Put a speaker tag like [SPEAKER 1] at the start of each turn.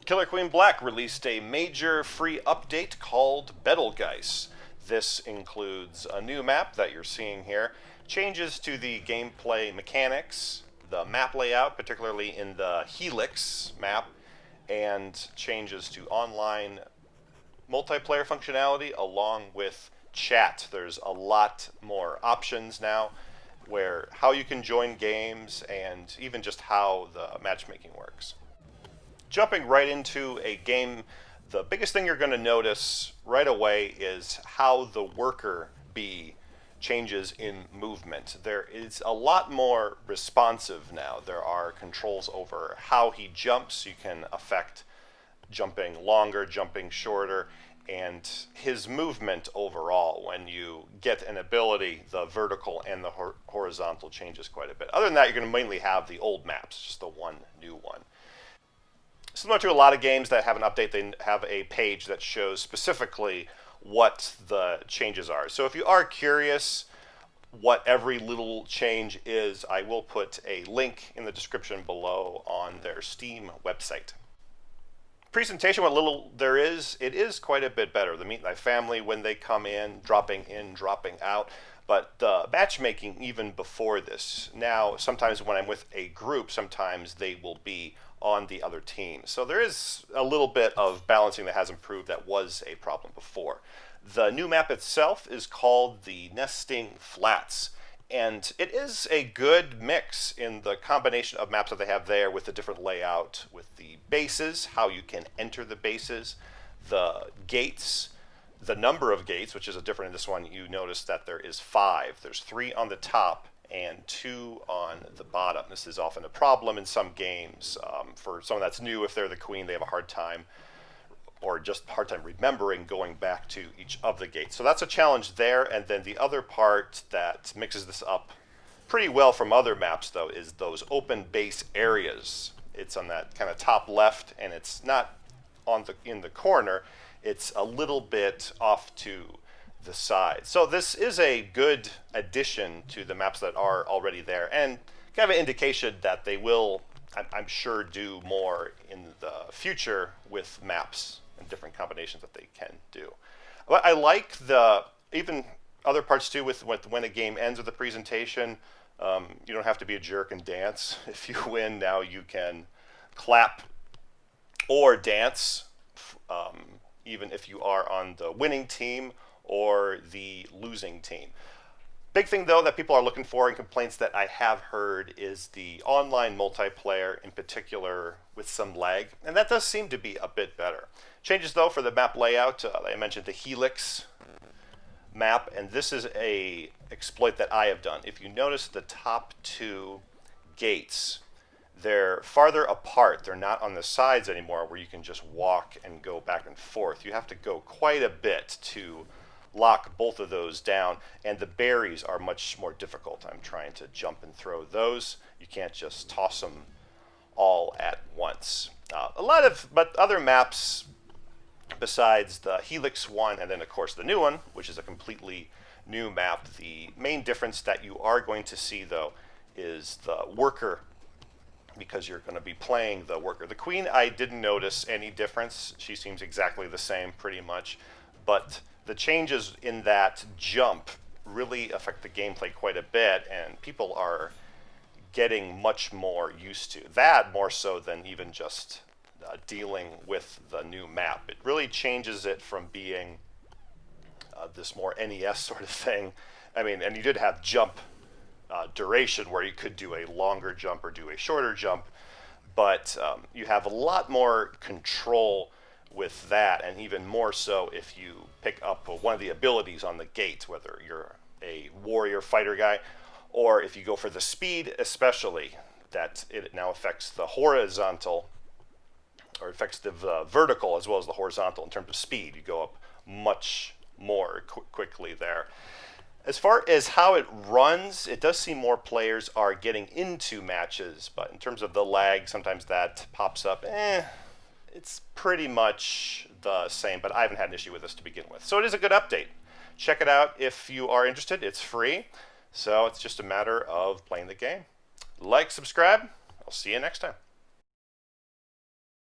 [SPEAKER 1] Killer Queen Black released a major free update called Betelgeuse. This includes a new map that you're seeing here, changes to the gameplay mechanics, the map layout, particularly in the Helix map, and changes to online multiplayer functionality along with chat. There's a lot more options now where how you can join games and even just how the matchmaking works. Jumping right into a game, the biggest thing you're going to notice right away is how the worker bee changes in movement. There is a lot more responsive now. There are controls over how he jumps. You can affect jumping longer, jumping shorter, and his movement overall. When you get an ability, the vertical and the horizontal changes quite a bit. Other than that, you're going to mainly have the old maps, just the one new one. Similar to a lot of games that have an update, they have a page that shows specifically what the changes are. So if you are curious what every little change is, I will put a link in the description below on their Steam website. Presentation, what little there is, it is quite a bit better. The Meet Thy Family when they come in, dropping out. But the matchmaking even before this. Now, sometimes when I'm with a group, sometimes they will be on the other team. So there is a little bit of balancing that has improved that was a problem before. The new map itself is called the Nesting Flats. And it is a good mix in the combination of maps that they have there with the different layout, with the bases, how you can enter the bases, the gates, the number of gates, which is a different in this one. You notice that there is 5. There's 3 on the top and 2 on the bottom. This is often a problem in some games. For someone that's new, if they're the queen, they have a hard time or just a hard time remembering going back to each of the gates. So that's a challenge there. And then the other part that mixes this up pretty well from other maps, though, is those open base areas. It's on that kind of top left, and it's not on in the corner. It's a little bit off to the side. So this is a good addition to the maps that are already there, and kind of an indication that they will, I'm sure, do more in the future with maps and different combinations that they can do. But I like the even other parts too with when a game ends with the presentation. You don't have to be a jerk and dance. If you win, now you can clap or dance, even if you are on the winning team or the losing team. Big thing though that people are looking for and complaints that I have heard is the online multiplayer, in particular with some lag, and that does seem to be a bit better. Changes though for the map layout, I mentioned the Helix map, and this is a exploit that I have done. If you notice the top 2 gates, they're farther apart. They're not on the sides anymore where you can just walk and go back and forth. You have to go quite a bit to lock both of those down, and the berries are much more difficult. I'm trying to jump and throw those. You can't just toss them all at once. But other maps besides the Helix one, and then of course the new one, which is a completely new map. The main difference that you are going to see though is the worker, because you're going to be playing the worker. The queen, I didn't notice any difference. She seems exactly the same pretty much, but the changes in that jump really affect the gameplay quite a bit, and people are getting much more used to that, more so than even just dealing with the new map. It really changes it from being this more NES sort of thing. I mean, and you did have jump duration where you could do a longer jump or do a shorter jump, but you have a lot more control with that, and even more so if you pick up one of the abilities on the gate, whether you're a warrior fighter guy or if you go for the speed, especially, that it now affects the horizontal, or affects the vertical as well as the horizontal in terms of speed. You go up much more quickly there. As far as how it runs, it does seem more players are getting into matches, but in terms of the lag, sometimes that pops up. It's pretty much the same, but I haven't had an issue with this to begin with. So it is a good update. Check it out if you are interested. It's free, so it's just a matter of playing the game. Like, subscribe. I'll see you next time.